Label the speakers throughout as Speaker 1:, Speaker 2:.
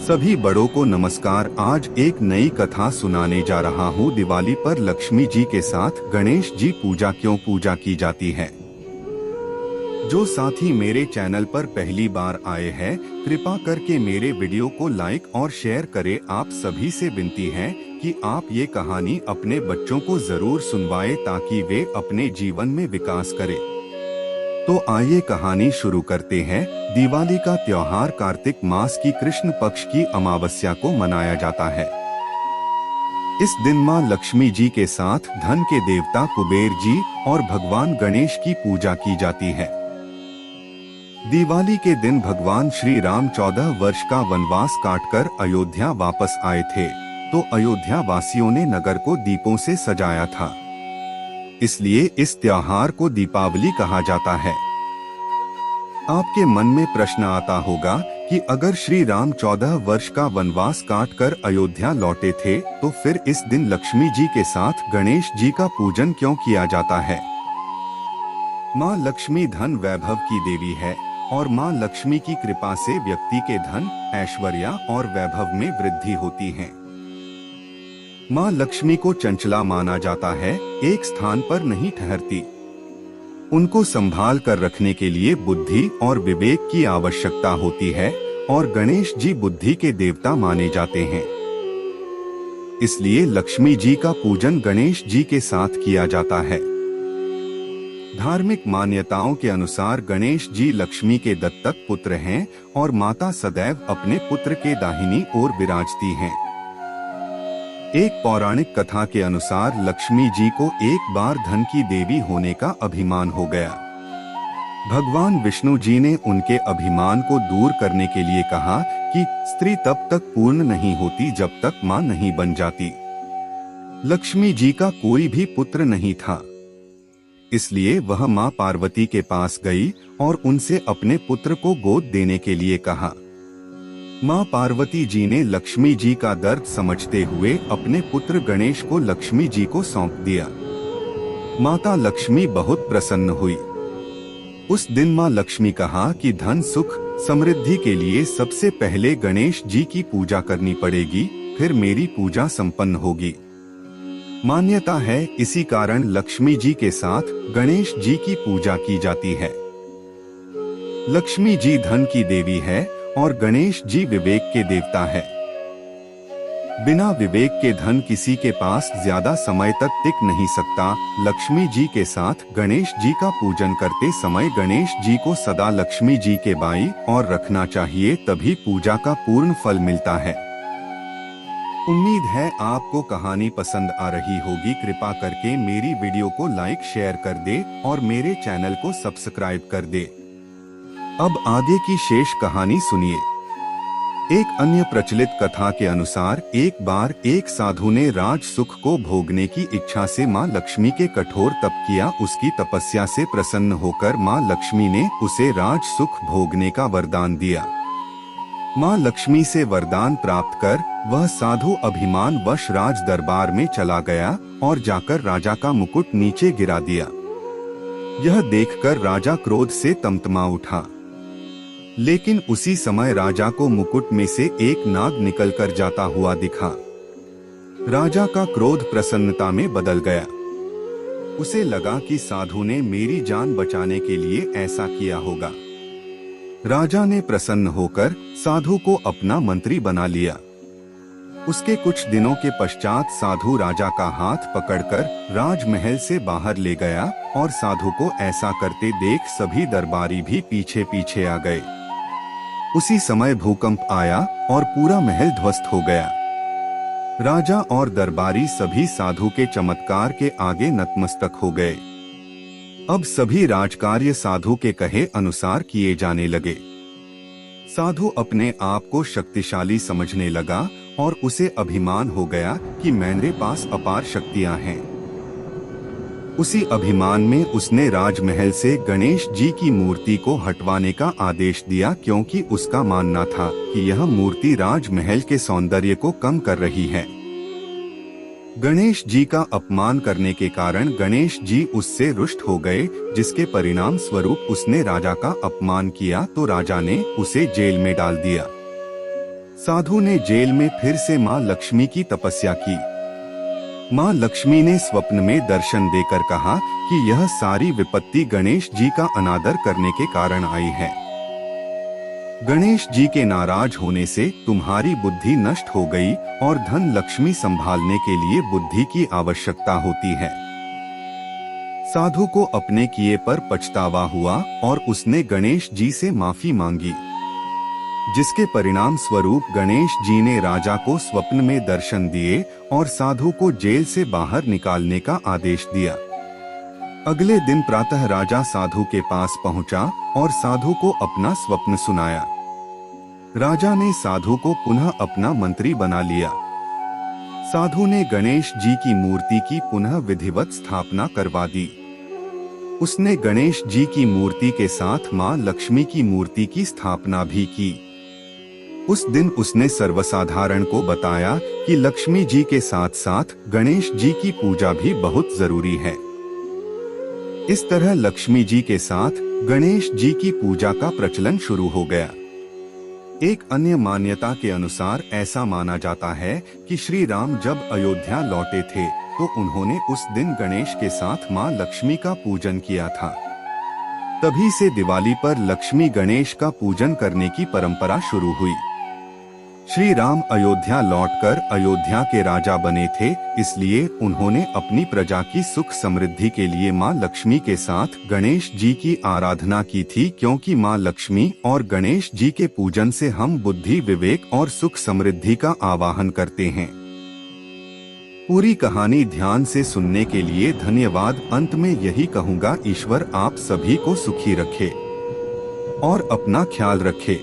Speaker 1: सभी बड़ों को नमस्कार। आज एक नई कथा सुनाने जा रहा हूँ। दिवाली पर लक्ष्मी जी के साथ गणेश जी पूजा क्यों पूजा की जाती है। जो साथी मेरे चैनल पर पहली बार आए हैं, कृपा करके मेरे वीडियो को लाइक और शेयर करें। आप सभी से विनती है कि आप ये कहानी अपने बच्चों को जरूर सुनवाएं ताकि वे अपने जीवन में विकास करें। तो आइए कहानी शुरू करते हैं। दिवाली का त्योहार कार्तिक मास की कृष्ण पक्ष की अमावस्या को मनाया जाता है। इस दिन मां लक्ष्मी जी के साथ धन के देवता कुबेर जी और भगवान गणेश की पूजा की जाती है। दिवाली के दिन भगवान श्री राम 14 वर्ष का वनवास काटकर अयोध्या वापस आए थे, तो अयोध्या वासियों ने नगर को दीपों से सजाया था। इसलिए इस त्योहार को दीपावली कहा जाता है। आपके मन में प्रश्न आता होगा कि अगर श्री राम 14 वर्ष का वनवास काटकर अयोध्या लौटे थे, तो फिर इस दिन लक्ष्मी जी के साथ गणेश जी का पूजन क्यों किया जाता है। मां लक्ष्मी धन वैभव की देवी है और मां लक्ष्मी की कृपा से व्यक्ति के धन, ऐश्वर्य और वैभव में वृद्धि होती है। मां लक्ष्मी को चंचला माना जाता है, एक स्थान पर नहीं ठहरती। उनको संभाल कर रखने के लिए बुद्धि और विवेक की आवश्यकता होती है और गणेश जी बुद्धि के देवता माने जाते हैं। इसलिए लक्ष्मी जी का पूजन गणेश जी के साथ किया जाता है। धार्मिक मान्यताओं के अनुसार गणेश जी लक्ष्मी के दत्तक पुत्र हैं और माता सदैव अपने पुत्र के दाहिनी ओर विराजती हैं। एक पौराणिक कथा के अनुसार लक्ष्मी जी को एक बार धन की देवी होने का अभिमान हो गया। भगवान विष्णु जी ने उनके अभिमान को दूर करने के लिए कहा कि स्त्री तब तक पूर्ण नहीं होती जब तक मां नहीं बन जाती। लक्ष्मी जी का कोई भी पुत्र नहीं था, इसलिए वह मां पार्वती के पास गई और उनसे अपने पुत्र को गोद देने के लिए कहा। मां पार्वती जी ने लक्ष्मी जी का दर्द समझते हुए अपने पुत्र गणेश को लक्ष्मी जी को सौंप दिया। माता लक्ष्मी बहुत प्रसन्न हुई। उस दिन मां लक्ष्मी कहा कि धन सुख समृद्धि के लिए सबसे पहले गणेश जी की पूजा करनी पड़ेगी, फिर मेरी पूजा संपन्न होगी। मान्यता है इसी कारण लक्ष्मी जी के साथ गणेश जी की पूजा की जाती है। लक्ष्मी जी धन की देवी है और गणेश जी विवेक के देवता है। बिना विवेक के धन किसी के पास ज्यादा समय तक टिक नहीं सकता। लक्ष्मी जी के साथ गणेश जी का पूजन करते समय गणेश जी को सदा लक्ष्मी जी के बाईं ओर रखना चाहिए, तभी पूजा का पूर्ण फल मिलता है। उम्मीद है आपको कहानी पसंद आ रही होगी। कृपा करके मेरी वीडियो को लाइक शेयर कर दे और मेरे चैनल को सब्सक्राइब कर दे। अब आगे की शेष कहानी सुनिए। एक अन्य प्रचलित कथा के अनुसार एक बार एक साधु ने राज सुख को भोगने की इच्छा से मां लक्ष्मी के कठोर तप किया। उसकी तपस्या से प्रसन्न होकर मां लक्ष्मी ने उसे राज सुख भोगने का वरदान दिया। मां लक्ष्मी से वरदान प्राप्त कर वह साधु अभिमान वश राज दरबार में चला गया और जाकर राजा का मुकुट नीचे गिरा दिया। यह देखकर राजा क्रोध से तमतमा उठा, लेकिन उसी समय राजा को मुकुट में से एक नाग निकलकर जाता हुआ दिखा। राजा का क्रोध प्रसन्नता में बदल गया। उसे लगा कि साधु ने मेरी जान बचाने के लिए ऐसा किया होगा। राजा ने प्रसन्न होकर साधु को अपना मंत्री बना लिया। उसके कुछ दिनों के पश्चात साधु राजा का हाथ पकड़कर राजमहल से बाहर ले गया और साधु को ऐसा करते देख सभी दरबारी भी पीछे पीछे आ गए। उसी समय भूकंप आया और पूरा महल ध्वस्त हो गया। राजा और दरबारी सभी साधु के चमत्कार के आगे नतमस्तक हो गए। अब सभी राजकार्य साधु के कहे अनुसार किए जाने लगे। साधु अपने आप को शक्तिशाली समझने लगा और उसे अभिमान हो गया कि मेरे पास अपार शक्तियां हैं। उसी अभिमान में उसने राजमहल से गणेश जी की मूर्ति को हटवाने का आदेश दिया, क्योंकि उसका मानना था कि यह मूर्ति राजमहल के सौंदर्य को कम कर रही है। गणेश जी का अपमान करने के कारण गणेश जी उससे रुष्ट हो गए, जिसके परिणाम स्वरूप उसने राजा का अपमान किया तो राजा ने उसे जेल में डाल दिया। साधु ने जेल में फिर से माँ लक्ष्मी की तपस्या की। माँ लक्ष्मी ने स्वप्न में दर्शन देकर कहा कि यह सारी विपत्ति गणेश जी का अनादर करने के कारण आई है। गणेश जी के नाराज होने से तुम्हारी बुद्धि नष्ट हो गई और धन लक्ष्मी संभालने के लिए बुद्धि की आवश्यकता होती है। साधु को अपने किए पर पछतावा हुआ और उसने गणेश जी से माफी मांगी, जिसके परिणाम स्वरूप गणेश जी ने राजा को स्वप्न में दर्शन दिए और साधु को जेल से बाहर निकालने का आदेश दिया। अगले दिन प्रातः राजा साधु के पास पहुंचा और साधु को अपना स्वप्न सुनाया। राजा ने साधु को पुनः अपना मंत्री बना लिया। साधु ने गणेश जी की मूर्ति की पुनः विधिवत स्थापना करवा दी। उसने गणेश जी की मूर्ति के साथ मां लक्ष्मी की मूर्ति की स्थापना भी की। उस दिन उसने सर्वसाधारण को बताया कि लक्ष्मी जी के साथ साथ गणेश जी की पूजा भी बहुत जरूरी है। इस तरह लक्ष्मी जी के साथ गणेश जी की पूजा का प्रचलन शुरू हो गया। एक अन्य मान्यता के अनुसार ऐसा माना जाता है कि श्री राम जब अयोध्या लौटे थे तो उन्होंने उस दिन गणेश के साथ मां लक्ष्मी का पूजन किया था। तभी से दिवाली पर लक्ष्मी गणेश का पूजन करने की परंपरा शुरू हुई। श्री राम अयोध्या लौटकर अयोध्या के राजा बने थे, इसलिए उन्होंने अपनी प्रजा की सुख समृद्धि के लिए मां लक्ष्मी के साथ गणेश जी की आराधना की थी, क्योंकि मां लक्ष्मी और गणेश जी के पूजन से हम बुद्धि, विवेक और सुख समृद्धि का आवाहन करते हैं। पूरी कहानी ध्यान से सुनने के लिए धन्यवाद। अंत में यही कहूँगा, ईश्वर आप सभी को सुखी रखे और अपना ख्याल रखे।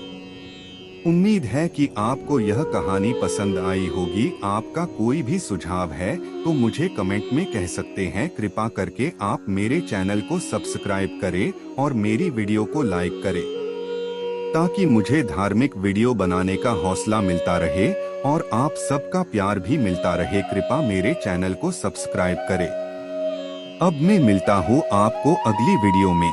Speaker 1: उम्मीद है कि आपको यह कहानी पसंद आई होगी। आपका कोई भी सुझाव है तो मुझे कमेंट में कह सकते हैं। कृपा करके आप मेरे चैनल को सब्सक्राइब करें और मेरी वीडियो को लाइक करें, ताकि मुझे धार्मिक वीडियो बनाने का हौसला मिलता रहे और आप सबका प्यार भी मिलता रहे। कृपा मेरे चैनल को सब्सक्राइब करें। अब मैं मिलता हूँ आपको अगली वीडियो में।